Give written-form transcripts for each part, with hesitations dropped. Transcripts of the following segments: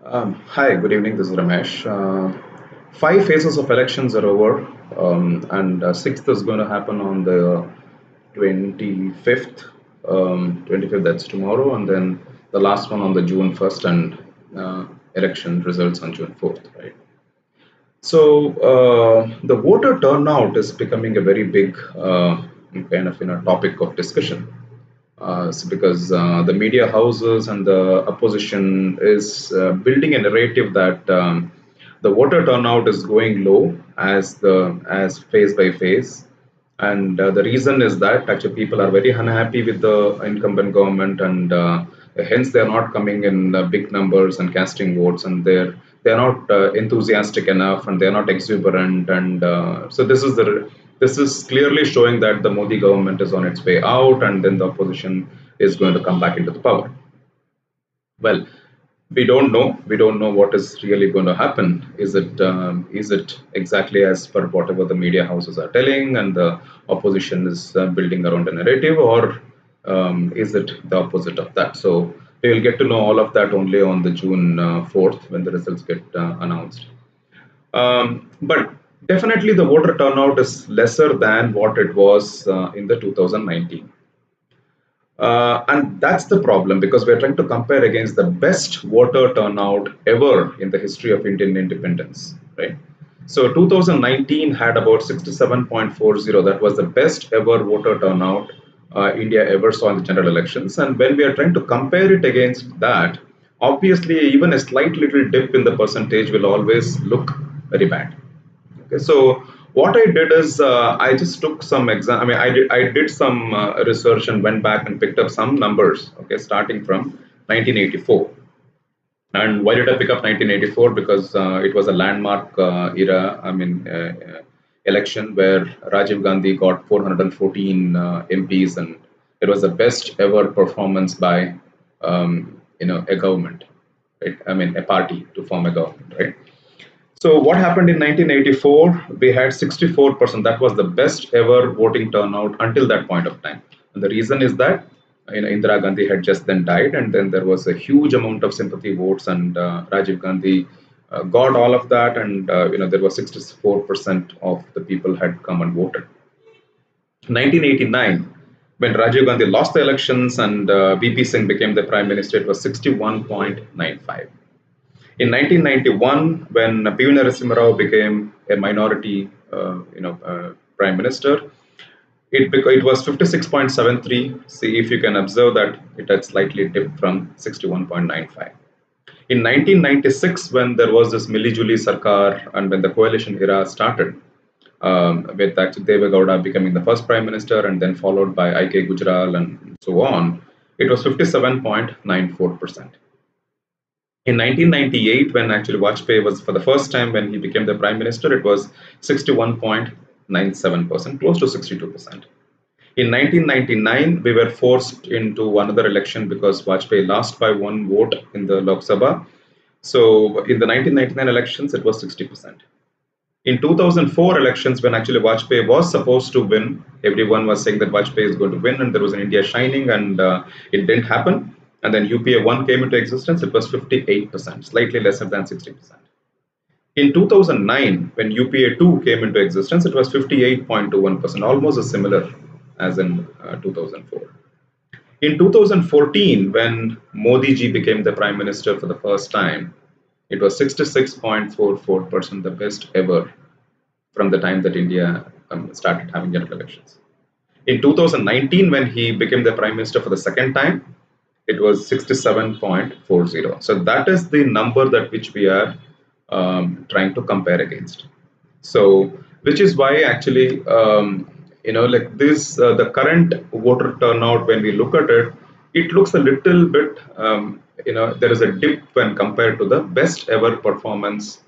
Hi, good evening. This is Ramesh. Five phases of elections are over, and sixth is going to happen on the 25th. 25th, that's tomorrow, and then the last one on the June 1st, and election results on June 4th, right? So the voter turnout is becoming a very big kind of topic of discussion. Because the media houses and the opposition is building a narrative that the voter turnout is going low as phase by phase, and the reason is that actually people are very unhappy with the incumbent government, and hence they are not coming in big numbers and casting votes, and they're not enthusiastic enough, and they're not exuberant, and so this is clearly showing that the Modi government is on its way out, and then the opposition is going to come back into the power. Well, we don't know. We don't know what is really going to happen. Is it exactly as per whatever the media houses are telling, and the opposition is building around a narrative, or is it the opposite of that? So we will get to know all of that only on the June 4th when the results get announced. But definitely the voter turnout is lesser than what it was in the 2019. And that's the problem because we're trying to compare against the best voter turnout ever in the history of Indian independence, right? So 2019 had about 67.40. That was the best ever voter turnout India ever saw in the general elections. And when we are trying to compare it against that, obviously even a slight little dip in the percentage will always look very bad. Okay, so what I did is I just took some exam. I mean, I did some research and went back and picked up some numbers. Okay, starting from 1984. And why did I pick up 1984? Because it was a landmark era. I mean, election where Rajiv Gandhi got 414 MPs, and it was the best ever performance by a government, right? I mean, a party to form a government, right? So what happened in 1984? We had 64%. That was the best ever voting turnout until that point of time. And the reason is that Indira Gandhi had just then died, and then there was a huge amount of sympathy votes, and Rajiv Gandhi got all of that, and there was 64% of the people had come and voted. 1989, when Rajiv Gandhi lost the elections and VP Singh became the prime minister, it was 61.95. In 1991, when P.V. Narasimha Rao became a minority, prime minister, it was 56.73. See if you can observe that it had slightly dipped from 61.95. In 1996, when there was this Milli-Juli Sarkar and when the coalition era started, with actually Deve Gowda becoming the first prime minister and then followed by I.K. Gujral and so on, it was 57.94%. In 1998, when actually Vajpayee was for the first time when he became the prime minister, it was 61.97%, close to 62%. In 1999, we were forced into another election because Vajpayee lost by one vote in the Lok Sabha. So in the 1999 elections, it was 60%. In 2004 elections, when actually Vajpayee was supposed to win, everyone was saying that Vajpayee is going to win, and there was an India shining, and it didn't happen. And then UPA 1 came into existence, it was 58%, slightly lesser than 60%. In 2009, when UPA 2 came into existence, it was 58.21%, almost as similar as in 2004. In 2014, when Modi ji became the prime minister for the first time, it was 66.44%, the best ever from the time that India started having general elections. In 2019, when he became the prime minister for the second time, it was 67.40. So that is the number that which we are trying to compare against. So, which is why actually, like this, the current voter turnout, when we look at it, it looks a little bit, there is a dip when compared to the best ever performance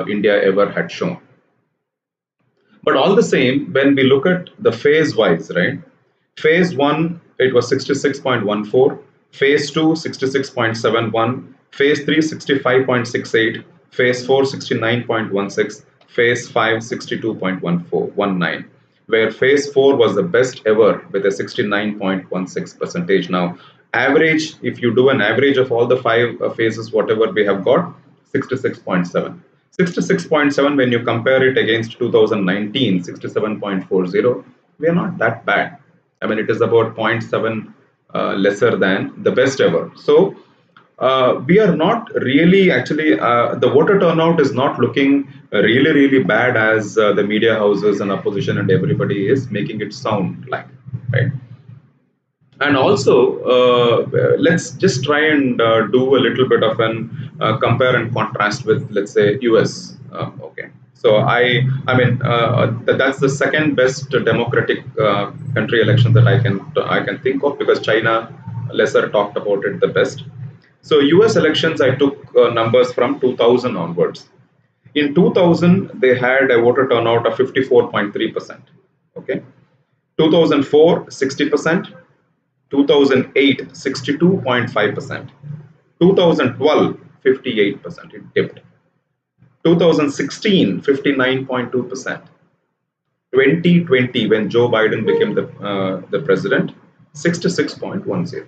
India ever had shown. But all the same, when we look at the phase wise, right? Phase one, it was 66.14. Phase two, 66.71. Phase three, 65.68. Phase four, 69.16. Phase five, 62.1419. Where phase four was the best ever with a 69.16 percentage. Now, average, if you do an average of all the five phases, whatever we have got, 66.7. 66.7, when you compare it against 2019, 67.40, we are not that bad. I mean, it is about zero point 0.7 lesser than the best ever. So we are not really actually, the voter turnout is not looking really, really bad as the media houses and opposition and everybody is making it sound like, right? And also, let's just try and do a little bit of an compare and contrast with, let's say, US. Okay, so that's the second best democratic country election that I can think of, because China lesser talked about it the best. So US elections, I took numbers from 2000 onwards. In 2000, they had a voter turnout of 54.3%. Okay, 2004, 60%. 2008, 62.5%. 2012, 58%. It dipped. 2016, 59.2%. 2020, when Joe Biden became the president, 66.10.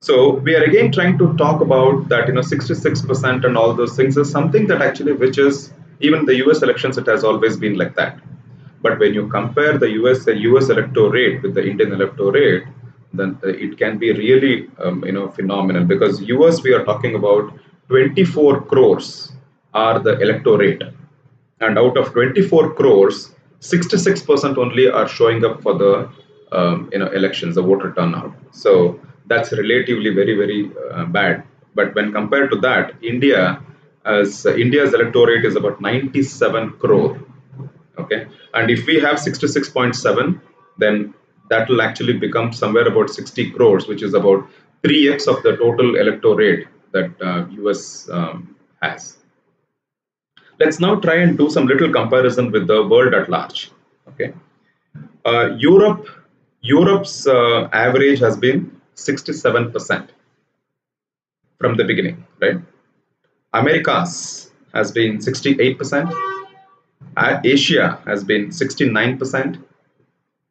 So we are again trying to talk about that, 66% and all those things is something that actually, which is, even the US elections, it has always been like that. But when you compare the US electorate with the Indian electorate, then it can be really phenomenal, because US, we are talking about 24 crores are the electorate, and out of 24 crores, 66% only are showing up for the elections, the voter turnout. So that's relatively very, very bad. But when compared to that, India's electorate is about 97 crore. Okay, and if we have 66.7, then that will actually become somewhere about 60 crores, which is about 3x of the total electorate that US has. Let's now try and do some little comparison with the world at large. Okay, Europe's average has been 67% from the beginning, right? America's has been 68%. Asia has been 69%.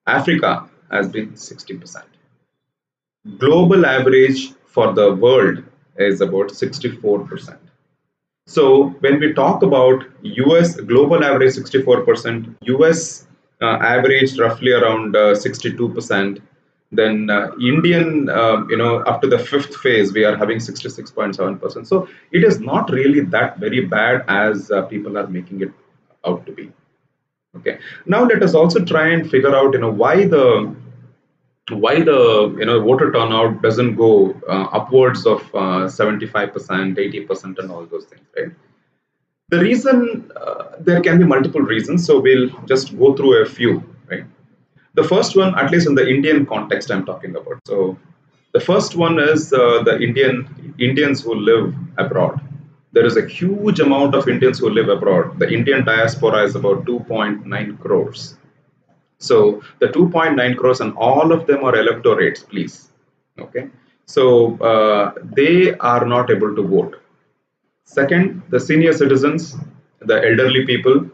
Africa has been 60%. Global average for the world is about 64%. So when we talk about US global average 64%, US average roughly around 62%. Then Indian, up to the fifth phase, we are having 66.7%. So it is not really that very bad as people are making it out to be. Okay. Now let us also try and figure out, why the voter turnout doesn't go upwards of 75%, 80%, and all those things, right? The reason, there can be multiple reasons, so we'll just go through a few, right? The first one, at least in the Indian context, I'm talking about. So the first one is the Indians who live abroad. There is a huge amount of Indians who live abroad. The Indian diaspora is about 2.9 crores. So the 2.9 crores, and all of them are electorates, please. Okay. So they are not able to vote. Second, the senior citizens, the elderly people.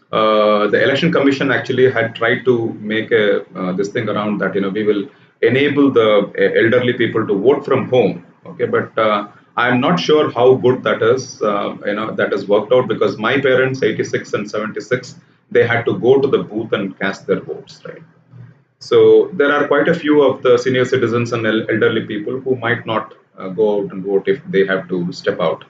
The election commission actually had tried to make a this thing around that, we will enable the elderly people to vote from home. Okay, but I'm not sure how good that is. That has worked out, because my parents, 86 and 76, they had to go to the booth and cast their votes, right? So there are quite a few of the senior citizens and elderly people who might not go out and vote if they have to step out.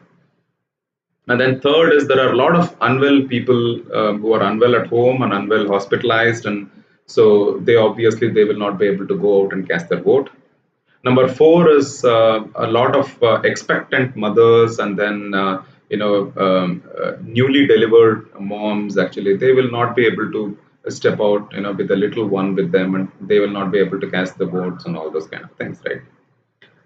And then third is, there are a lot of unwell people who are unwell at home and unwell hospitalized, and so they will not be able to go out and cast their vote. Number four is a lot of expectant mothers, and then newly delivered moms. Actually, they will not be able to step out, with the little one with them, and they will not be able to cast the votes and all those kind of things, right?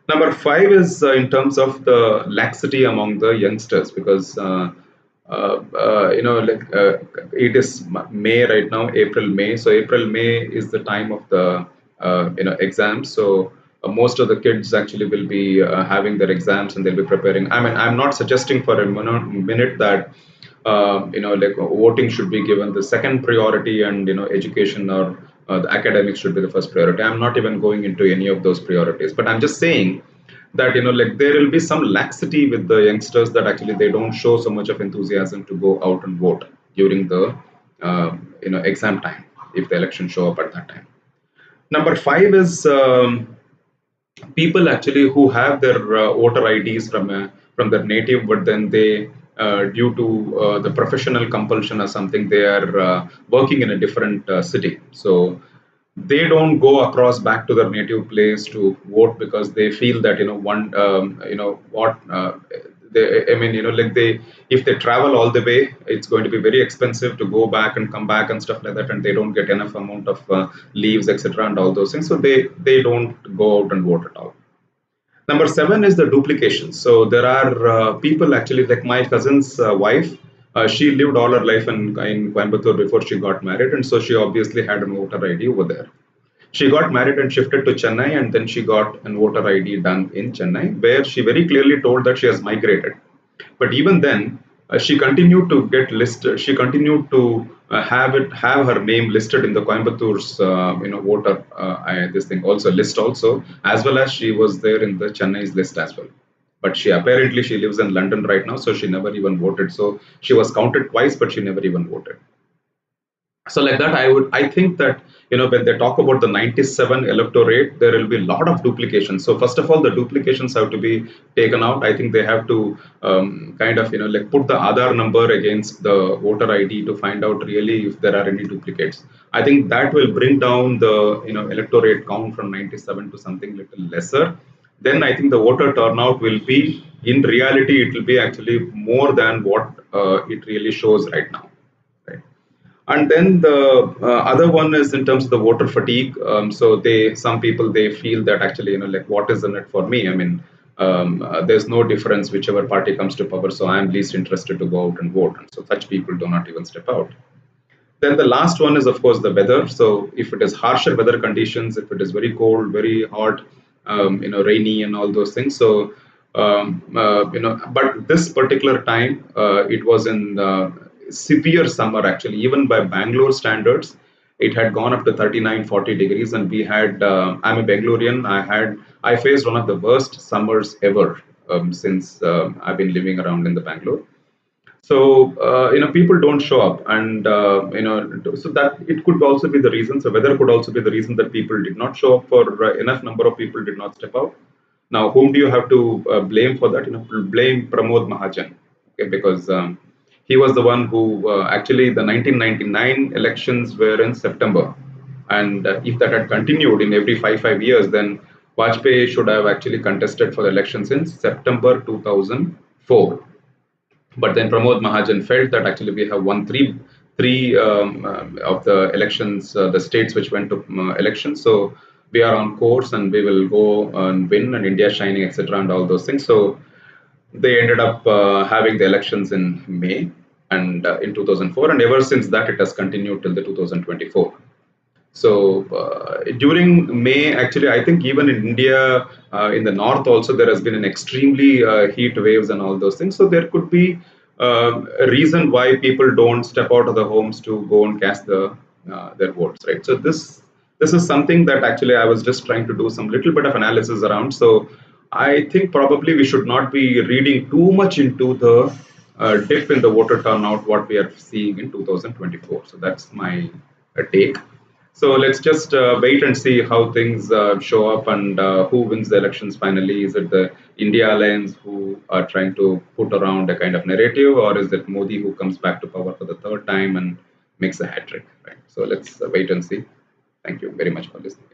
Number five is in terms of the laxity among the youngsters, because it is May right now, April, May. So April, May is the time of the exams. So most of the kids actually will be having their exams, and they'll be preparing. I mean, I'm not suggesting for a minute that voting should be given the second priority, and education or the academics should be the first priority. I'm not even going into any of those priorities, but I'm just saying that like there will be some laxity with the youngsters, that actually they don't show so much of enthusiasm to go out and vote during the exam time, if the elections show up at that time. Number five is people actually who have their voter IDs from their native, but then they due to the professional compulsion or something, they are working in a different city. So they don't go across back to their native place to vote, because they feel that one what they, I mean, like they, if they travel all the way, it's going to be very expensive to go back and come back and stuff like that, and they don't get enough amount of leaves, etc., and all those things. So they don't go out and vote at all. Number seven is the duplication. So there are people actually, like my cousin's wife. She lived all her life in Coimbatore before she got married, and so she obviously had an voter ID over there. She got married and shifted to Chennai, and then she got an voter ID done in Chennai, where she very clearly told that she has migrated. But even then, she continued to get listed. She continued to have her name listed in the Coimbatore's voter this thing also list also, as well as she was there in the Chennai's list as well. But she lives in London right now, so she never even voted. So she was counted twice, but she never even voted. So like that, I think that when they talk about the 97 electorate, there will be a lot of duplication. So first of all, the duplications have to be taken out. I think they have to kind of like put the Aadhaar number against the voter ID to find out really if there are any duplicates. I think that will bring down the electorate count from 97 to something little lesser. Then I think the voter turnout will be, in reality, it will be actually more than what it really shows right now. Right. And then the other one is in terms of the voter fatigue. So some people, they feel that actually, like, what is in it for me? I mean, there's no difference whichever party comes to power. So I'm least interested to go out and vote. And so such people do not even step out. Then the last one is, of course, the weather. So if it is harsher weather conditions, if it is very cold, very hot, rainy, and all those things. So but this particular time, it was in severe summer actually. Even by Bangalore standards, it had gone up to 39, 40 degrees, and we had. I'm a Bangalorean. I faced one of the worst summers ever since I've been living around in the Bangalore. So people don't show up, and so that it could also be the reason. So weather could also be the reason that people did not show up, for enough number of people did not step out. Now, whom do you have to blame for that? Blame Pramod Mahajan, okay, because he was the one who actually, the 1999 elections were in September, and if that had continued in every five years, then Vajpayee should have actually contested for the elections in September 2004. But then Pramod Mahajan felt that actually we have won three of the elections, the states which went to elections. So we are on course, and we will go and win, and India shining, etc., and all those things. So they ended up having the elections in May, and in 2004, and ever since that it has continued till the 2024. So during May, actually, I think even in India, in the north also, there has been an extremely heat waves and all those things. So there could be a reason why people don't step out of the homes to go and cast their votes, right? So this is something that actually I was just trying to do some little bit of analysis around. So I think probably we should not be reading too much into the dip in the voter turnout what we are seeing in 2024. So that's my take. So let's just wait and see how things show up, and who wins the elections finally. Is it the India Alliance who are trying to put around a kind of narrative, or is it Modi who comes back to power for the third time and makes a hat trick? Right. So let's wait and see. Thank you very much for listening.